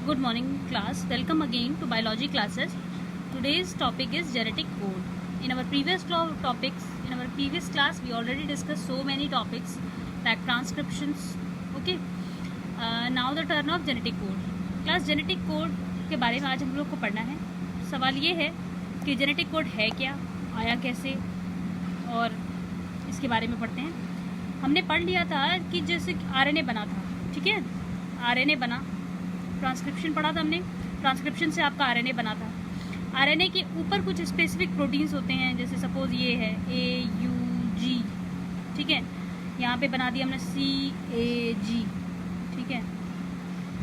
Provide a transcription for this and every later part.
Good morning class. Welcome again to biology classes. Today's topic is genetic code. In our previous class we already discussed so many topics like transcriptions. Okay. Now the turn of genetic code. Class genetic code के बारे में आज हम लोग को पढ़ना है. सवाल ये है कि जेनेटिक कोड है क्या, आया कैसे, और इसके बारे में पढ़ते हैं. हमने पढ़ लिया था कि जैसे आरएनए बना था, ठीक है, आरएनए बना, ट्रांसक्रिप्शन पढ़ा था हमने, ट्रांसक्रिप्शन से आपका आरएनए बना था. आरएनए के ऊपर कुछ स्पेसिफिक प्रोटीन्स होते हैं, जैसे सपोज ये है AUG, ठीक है, यहाँ पे बना दिया हमने CAG, ठीक है.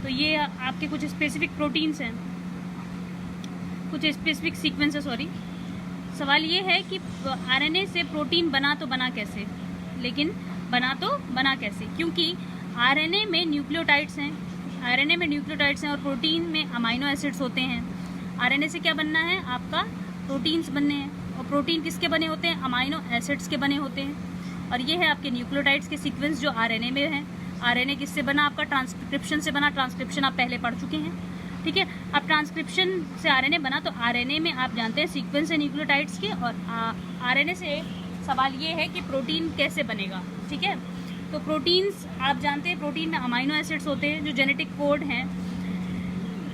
तो ये आपके कुछ स्पेसिफिक प्रोटीन्स हैं, कुछ स्पेसिफिक सीक्वेंस है, सॉरी. सवाल ये है कि आरएनए से प्रोटीन बना तो बना कैसे, लेकिन बना तो बना कैसे, क्योंकि आरएनए में न्यूक्लियोटाइड्स हैं, आरएनए में न्यूक्लियोटाइड्स हैं और प्रोटीन में अमाइनो एसिड्स होते हैं. आरएनए से क्या बनना है, आपका प्रोटीन्स बनने हैं, और प्रोटीन किसके बने होते हैं, अमाइनो एसिड्स के बने होते हैं. और ये है आपके न्यूक्लियोटाइड्स के सीक्वेंस जो आरएनए में हैं. आरएनए किससे बना, आपका ट्रांसक्रिप्शन से बना. ट्रांसक्रिप्शन आप पहले पढ़ चुके हैं, ठीक है. अब ट्रांसक्रिप्शन से आरएनए बना, तो आरएनए में आप जानते हैं सीक्वेंस है न्यूक्लियोटाइड्स के, और आरएनए से सवाल ये है कि प्रोटीन कैसे बनेगा, ठीक है. तो प्रोटीन्स आप जानते हैं, प्रोटीन में अमाइनो एसिड्स होते हैं. जो जेनेटिक कोड है,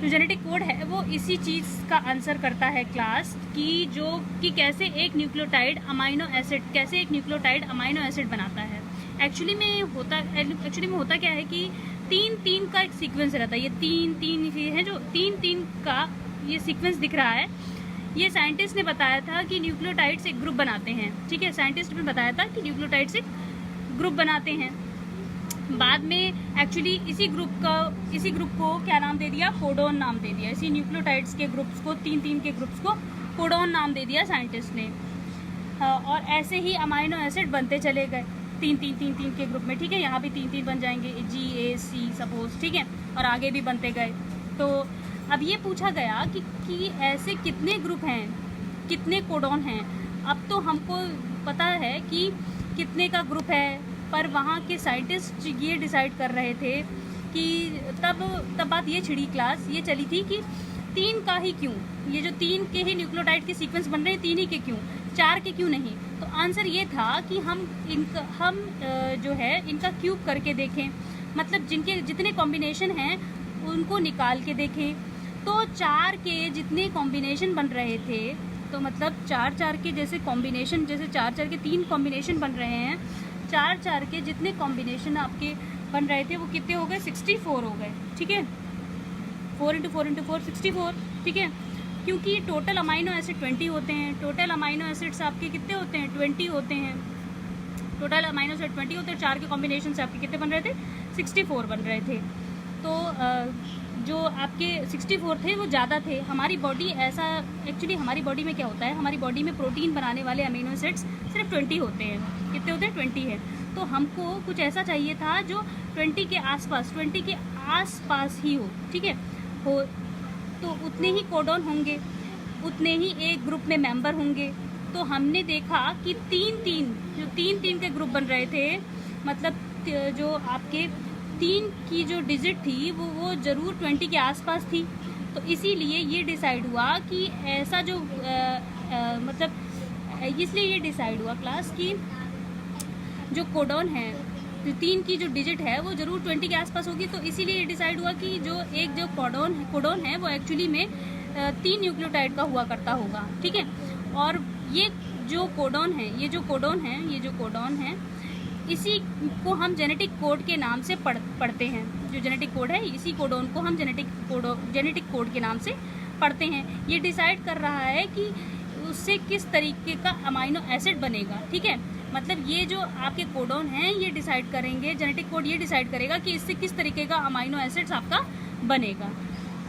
जो जेनेटिक कोड है वो इसी चीज़ का आंसर करता है क्लास कि कैसे एक न्यूक्लियोटाइड अमाइनो एसिड, कैसे एक न्यूक्लियोटाइड अमाइनो एसिड बनाता है. एक्चुअली में होता क्या है कि 3-3 का एक सीक्वेंस रहता है. ये 3-3 है, जो 3-3 का ये सीक्वेंस दिख रहा है. ये साइंटिस्ट ने बताया था कि न्यूक्लियोटाइड्स एक ग्रुप बनाते हैं, ठीक है. साइंटिस्ट ने बताया था कि न्यूक्लियोटाइड्स एक ग्रुप बनाते हैं. बाद में एक्चुअली इसी ग्रुप को क्या नाम दे दिया, कोडोन नाम दे दिया. इसी न्यूक्लियोटाइड्स के ग्रुप्स को, 3-3 के ग्रुप्स को कोडोन नाम दे दिया साइंटिस्ट ने. और ऐसे ही अमाइनो एसिड बनते चले गए 3-3 के ग्रुप में, ठीक है. यहाँ भी 3-3 बन जाएंगे, GAC सपोज, ठीक है, और आगे भी बनते गए. तो अब ये पूछा गया कि ऐसे कितने ग्रुप हैं, कितने कोडोन हैं. अब तो हमको पता है कि कितने का ग्रुप है, पर वहाँ के साइंटिस्ट ये डिसाइड कर रहे थे कि तब बात ये छिड़ी, क्लास ये चली थी कि 3 का ही क्यों, ये जो 3 के ही न्यूक्लियोटाइड के सीक्वेंस बन रहे हैं, 3 ही के क्यों, 4 के क्यों नहीं. तो आंसर ये था कि हम जो है इनका क्यूब करके देखें, मतलब जिनके जितने कॉम्बिनेशन हैं उनको निकाल के देखें. तो 4 के जितने कॉम्बिनेशन बन रहे थे, तो मतलब 4-4 के जैसे कॉम्बिनेशन, जैसे 4-4 के 3 कॉम्बिनेशन बन रहे हैं, 4-4 के जितने कॉम्बिनेशन आपके बन रहे थे वो कितने हो गए, 64 हो गए, ठीक है. 4 × 4 × 4 64, ठीक है. क्योंकि टोटल अमाइनो एसिड 20 होते हैं. टोटल अमाइनो एसिड्स आपके कितने होते हैं, 20 होते हैं. टोटल अमाइनो एसिड 20 होते हैं. 4 के कॉम्बिनेशन से आपके कितने बन रहे थे, 64 बन रहे थे. तो जो आपके 64 थे वो ज़्यादा थे. हमारी बॉडी ऐसा, एक्चुअली हमारी बॉडी में क्या होता है, हमारी बॉडी में प्रोटीन बनाने वाले अमीनो एसिड्स सिर्फ 20 होते हैं. कितने होते हैं, 20 है. तो हमको कुछ ऐसा चाहिए था जो 20 के आसपास ही हो, ठीक है, हो. तो उतने ही कोडॉन होंगे, उतने ही एक ग्रुप में मेंबर होंगे. तो हमने देखा कि 3-3 के ग्रुप बन रहे थे, मतलब जो आपके 3 की जो डिजिट थी वो ज़रूर 20 के आसपास थी. तो इसीलिए ये डिसाइड हुआ कि ऐसा जो मतलब इसलिए ये डिसाइड हुआ क्लास कि जो कोडॉन है, 3 की जो डिजिट है वो ज़रूर 20 के आसपास होगी. तो इसीलिए ये डिसाइड हुआ कि जो कोडॉन है वो एक्चुअली में 3 न्यूक्लियोटाइड का हुआ करता होगा, ठीक है. और ये जो कोडॉन है इसी को हम जेनेटिक कोड के नाम से पढ़ते हैं. जो जेनेटिक कोड है, इसी कोडॉन को हम जेनेटिक कोड के नाम से पढ़ते हैं. ये डिसाइड कर रहा है कि उससे किस तरीके का अमाइनो एसिड बनेगा, ठीक है. मतलब ये जो आपके कोडॉन हैं ये डिसाइड करेंगे, जेनेटिक कोड ये डिसाइड करेगा कि इससे किस तरीके का अमाइनो एसिड्स आपका बनेगा.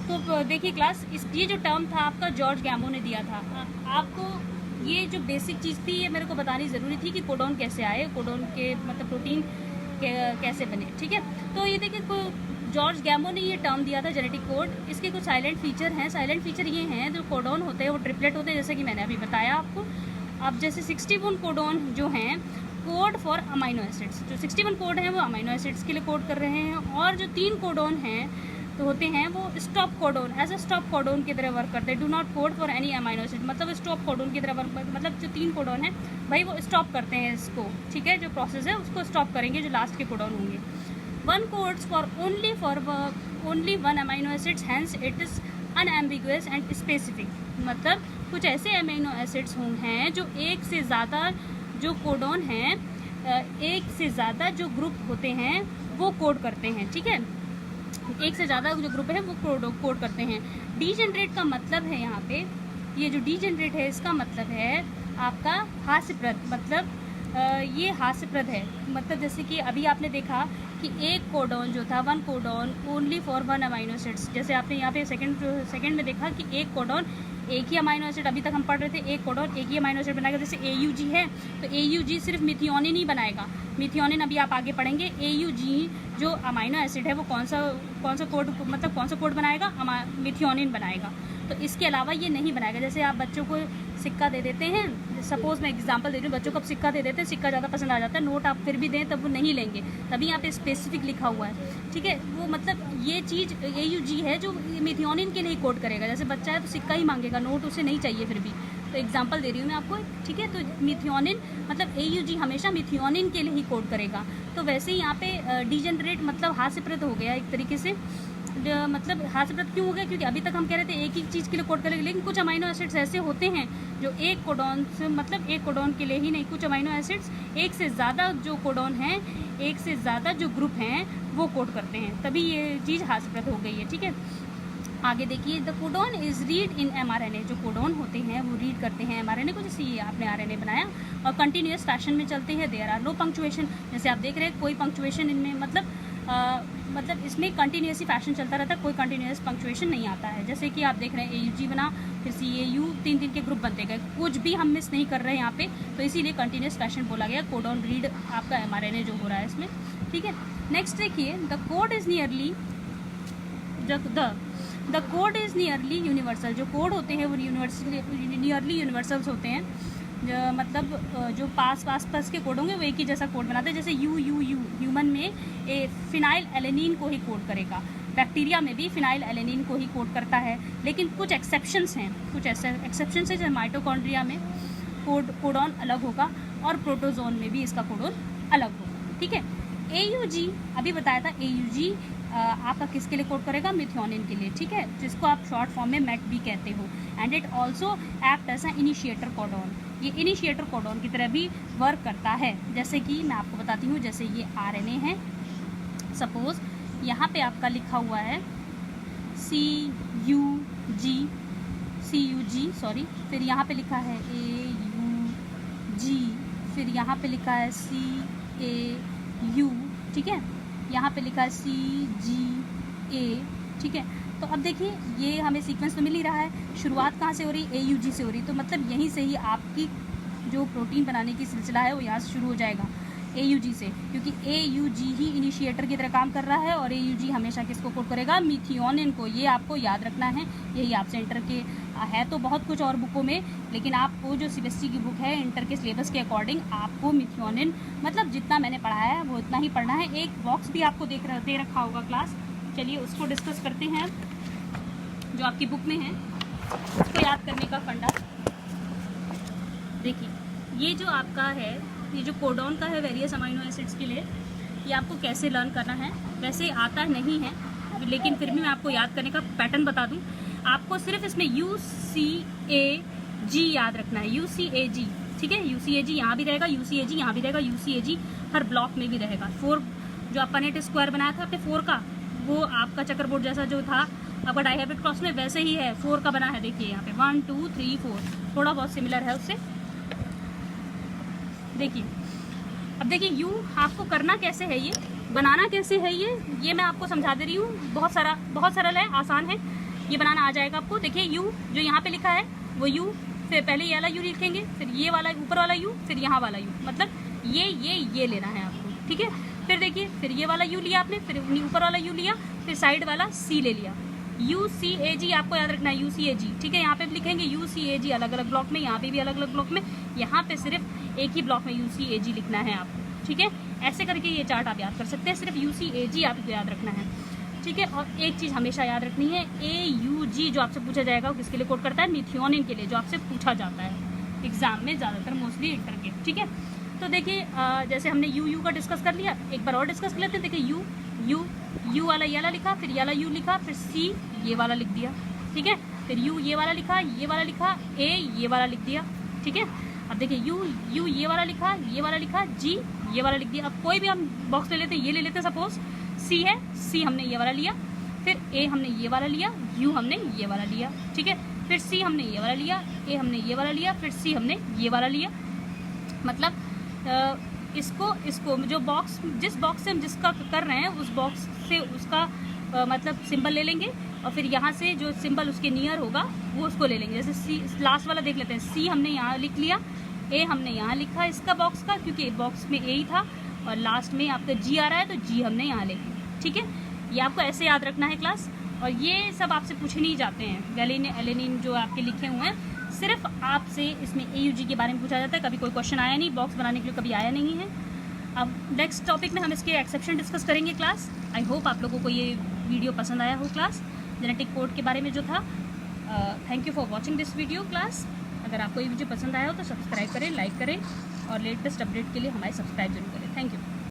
तो देखिए क्लास, ये जो टर्म था आपका जॉर्ज गैमो ने दिया था. आपको ये जो बेसिक चीज़ थी ये मेरे को बतानी ज़रूरी थी कि कोडॉन कैसे आए, कोडॉन के मतलब प्रोटीन कैसे बने, ठीक है. तो ये देखिए जॉर्ज गैमो ने ये टर्म दिया था जेनेटिक कोड. इसके कुछ साइलेंट फीचर हैं. साइलेंट फीचर ये हैं, जो कोडॉन होते हैं वो ट्रिपलेट होते हैं, जैसे कि मैंने अभी बताया आपको. अब जैसे 61 कोडॉन जो हैं कोड फॉर अमाइनो एसिड्स, जो 61 कोड हैं वो अमाइनो एसिड्स के लिए कोड कर रहे हैं. और जो 3 कोडॉन हैं तो होते हैं वो stop codon, as a stop codon की तरह वर्क करते हैं। Do not code for any amino acid, मतलब स्टॉप कोडोन की तरह वर्क, मतलब जो 3 कोडोन है भाई वो स्टॉप करते हैं इसको, ठीक है, जो प्रोसेस है उसको स्टॉप करेंगे जो लास्ट के कोडोन होंगे। 1 codes for only 1 amino acids, hence it is unambiguous and specific, मतलब कुछ ऐसे अमाइनो एसिड्स हैं जो एक से ज़्यादा जो कोडोन हैं, एक से ज़्यादा जो ग्रुप होते हैं वो कोड करते हैं, ठीक है, एक से ज़्यादा जो ग्रुप है वो कोड करते हैं। डीजेनरेट का मतलब है यहाँ पे, ये जो डीजेनरेट है इसका मतलब है आपका हास्यप्रद, मतलब ये हास्यप्रद है, मतलब जैसे कि अभी आपने देखा कि एक कोडोन जो था 1 codon only for 1 amino acids, जैसे आपने यहाँ पे सेकंड में देखा कि एक कोडोन एक ही अमाइनो एसिड, अभी तक हम पढ़ रहे थे एक कोडोन एक ही अमाइनो एसिड बनाएगा, जैसे AUG है तो AUG सिर्फ मिथियोनिन ही बनाएगा। मिथियोनिन अभी आप आगे पढ़ेंगे। AUG जो अमाइनो एसिड है वो कौन सा कोड, मतलब कौन सा कोड बनाएगा, मिथियोनिन बनाएगा, तो इसके अलावा ये नहीं बनाएगा। जैसे आप बच्चों को सिक्का दे देते हैं, सपोज मैं एग्जांपल दे रही हूँ, बच्चों को आप सिक्का दे देते हैं, सिक्का ज़्यादा पसंद आ जाता है, नोट आप फिर भी दें तब वो नहीं लेंगे, तभी यहाँ पे स्पेसिफिक लिखा हुआ है, ठीक है, वो मतलब ये चीज़ AUG है जो मिथियोनिन के लिए ही कोड करेगा। जैसे बच्चा है तो सिक्का ही मांगेगा, नोट उसे नहीं चाहिए फिर भी, तो एग्जांपल दे रही हूँ मैं आपको, ठीक है। तो मिथियोनिन मतलब AUG हमेशा मिथियोनिन के लिए ही कोड करेगा। तो वैसे ही यहाँ पे डीजेनरेट मतलब हास्यप्रद हो गया एक तरीके से, मतलब हास्यप्रद क्यों हो गया, क्योंकि अभी तक हम कह रहे थे एक ही चीज़ के लिए कोड करेंगे, लेकिन कुछ अमाइनो एसिड्स ऐसे होते हैं जो एक कोडोन से, मतलब एक कोडोन के लिए ही नहीं, कुछ अमाइनो एसिड्स एक से ज़्यादा जो कोडोन हैं, एक से ज़्यादा जो ग्रुप हैं वो कोड करते हैं, तभी ये चीज़ हास्यप्रद हो गई है, ठीक है। आगे देखिए, the codon is read in mRNA, जो कोडोन होते हैं वो रीड करते हैं mRNA को, जैसे ये आपने RNA बनाया और कंटिन्यूस फैशन में चलते हैं। देयर आर नो पंक्चुएशन, जैसे आप देख रहे हैं कोई पंक्चुएशन इनमें, मतलब इसमें कंटिन्यूस ही फैशन चलता रहता है, कोई कंटिन्यूस पंक्चुएशन नहीं आता है। जैसे कि आप देख रहे हैं AUG बना, फिर CAU, 3 के ग्रुप बनते गए, कुछ भी हम मिस नहीं कर रहे हैं यहाँ पे, तो इसीलिए कंटिन्यूस फैशन बोला गया। कोडोन रीड आपका mRNA जो हो रहा है इसमें, ठीक है। नेक्स्ट देखिए, the code is nearly the code is nearly universal, जो कोड होते हैं वो नियरली यूनिवर्सल्स होते हैं, मतलब जो पास के कोड होंगे वो एक ही जैसा कोड बनाते हैं। जैसे यू ह्यूमन में फिनाइल एलेनिन को ही कोड करेगा, बैक्टीरिया में भी फिनाइल एलेनिन को ही कोड करता है, लेकिन कुछ एक्सेप्शंस हैं, कुछ ऐसे एक्सेप्शंस हैं, जैसे माइटोकॉन्ड्रिया में कोडॉन अलग होगा और प्रोटोजोन में भी इसका कोडॉन अलग होगा, ठीक है। AUG अभी बताया था, AUG आपका किसके लिए कोड करेगा, मिथियोनिन के लिए, ठीक है, जिसको आप शॉर्ट फॉर्म में MET भी कहते हो। And it also act as a initiator codon, ये इनिशिएटर कोडॉन की तरह भी वर्क करता है। जैसे कि मैं आपको बताती हूँ, जैसे ये RNA है, सपोज यहाँ पे आपका लिखा हुआ है CUG, सॉरी, फिर यहाँ पे लिखा है AUG, फिर यहाँ पे लिखा है CAU, ठीक है, यहाँ पे लिखा है CGA, ठीक है। तो अब देखिए ये हमें सीक्वेंस तो मिल ही रहा है, शुरुआत कहाँ से हो रही है, AUG से हो रही, तो मतलब यहीं से ही आपकी जो प्रोटीन बनाने की सिलसिला है वो यहाँ से शुरू हो जाएगा, AUG से, क्योंकि AUG ही इनिशिएटर की तरह काम कर रहा है और AUG हमेशा किसको कोड करेगा, मिथियोनिन को। ये आपको याद रखना है, यही आपसे इंटर के है तो बहुत कुछ और बुकों में, लेकिन आपको जो CBSE की बुक है इंटर के सिलेबस के अकॉर्डिंग आपको मिथियोनिन मतलब जितना मैंने पढ़ाया है वो इतना ही पढ़ना है। एक बॉक्स भी आपको दे रखा होगा क्लास, चलिए उसको डिस्कस करते हैं जो आपकी बुक में है, उसको याद करने का फंडा। देखिए ये जो आपका है, ये जो कोडॉन का है वेरियस अमाइनो एसिड्स के लिए, ये आपको कैसे लर्न करना है, वैसे आता नहीं है लेकिन फिर भी मैं आपको याद करने का पैटर्न बता दूं। आपको सिर्फ इसमें UCAG याद रखना है, UCAG, ठीक है, UCAG यहाँ भी रहेगा, UCAG यहाँ भी रहेगा, UCAG हर ब्लॉक में भी रहेगा। 4 जो आपका नेट स्क्वायर बनाया था आपने 4 का, वो आपका चक्कर बोर्ड जैसा जो था आपका डाइहेब्रिड क्रॉस में वैसे ही है, 4 का बना है। देखिए यहाँ पे 1 2 3 4 थोड़ा बहुत सिमिलर है उससे। देखिए अब देखिए यू आपको करना कैसे है, ये बनाना कैसे है, ये मैं आपको समझा दे रही हूँ। बहुत सरल है, आसान है, ये बनाना आ जाएगा आपको। देखिए यू जो यहाँ पे लिखा है वो यू, फिर पहले ये वाला यू लिखेंगे, फिर ये वाला ऊपर वाला यू, फिर यहाँ वाला यू, मतलब ये लेना है आपको, ठीक है। फिर देखिए फिर ये वाला यू लिया आपने, फिर ऊपर वाला यू लिया, फिर साइड वाला सी ले लिया। UCAG आपको याद रखना है, UCAG, ठीक है। यहाँ पे लिखेंगे UCAG अलग अलग ब्लॉक में, यहाँ पे भी अलग अलग ब्लॉक में, यहाँ पे सिर्फ एक ही ब्लॉक में UCAG लिखना है आपको, ठीक है। ऐसे करके ये चार्ट आप याद कर सकते हैं, सिर्फ UCAG आपको याद रखना है, ठीक है। और एक चीज़ हमेशा याद रखनी है, AUG जो आपसे पूछा जाएगा वो किसके लिए कोड करता है, मिथियोनिन के लिए, जो आपसे पूछा जाता है एग्जाम में ज़्यादातर, मोस्टली इंटर के। ठीक है, तो देखिए जैसे हमने यू का डिस्कस कर लिया, एक बार और डिस्कस कर लेते हैं। देखिए यू वाला ये वाला लिखा, फिर ये वाला यू लिखा, फिर सी ये वाला लिख दिया। ठीक है, फिर यू ये वाला लिखा, ये वाला लिखा, ए ये वाला लिख दिया। ठीक है, अब देखिए यू ये वाला लिखा, ये वाला लिखा, जी ये वाला लिख दिया। अब कोई भी हम बॉक्स ले लेते हैं, ये ले लेते हैं, सपोज सी है, सी हमने ये वाला लिया, फिर ए हमने ये वाला लिया, यू हमने ये वाला लिया। ठीक है, फिर सी हमने ये वाला लिया, ए हमने ये वाला लिया, फिर सी हमने ये वाला लिया। मतलब इसको जो बॉक्स, जिस बॉक्स से हम जिसका कर रहे हैं उस बॉक्स से उसका मतलब सिंबल ले लेंगे, और फिर यहाँ से जो सिंबल उसके नियर होगा वो उसको ले लेंगे। जैसे सी लास्ट वाला देख लेते हैं, सी हमने यहाँ लिख लिया, ए हमने यहाँ लिखा इसका बॉक्स का, क्योंकि बॉक्स में ए ही था, और लास्ट में आपका जी आ रहा है तो जी हमने यहाँ ले लिया। ठीक है, ये आपको ऐसे याद रखना है क्लास। और ये सब आपसे पूछे नहीं जाते हैं, वैलिन एलेनिन जो आपके लिखे हुए हैं, सिर्फ आपसे इसमें AUG के बारे में पूछा जाता है। कभी कोई क्वेश्चन आया नहीं, बॉक्स बनाने के लिए कभी आया नहीं है। अब नेक्स्ट टॉपिक में हम इसके एक्सेप्शन डिस्कस करेंगे क्लास। आई होप आप लोगों को ये वीडियो पसंद आया हो क्लास, जेनेटिक कोड के बारे में जो था। Thank you for watching this video class. अगर आपको ये वीडियो पसंद आया हो तो सब्सक्राइब करें, लाइक करें, और लेटेस्ट अपडेट के लिए हमारे सब्सक्राइब जरूर करें। Thank you.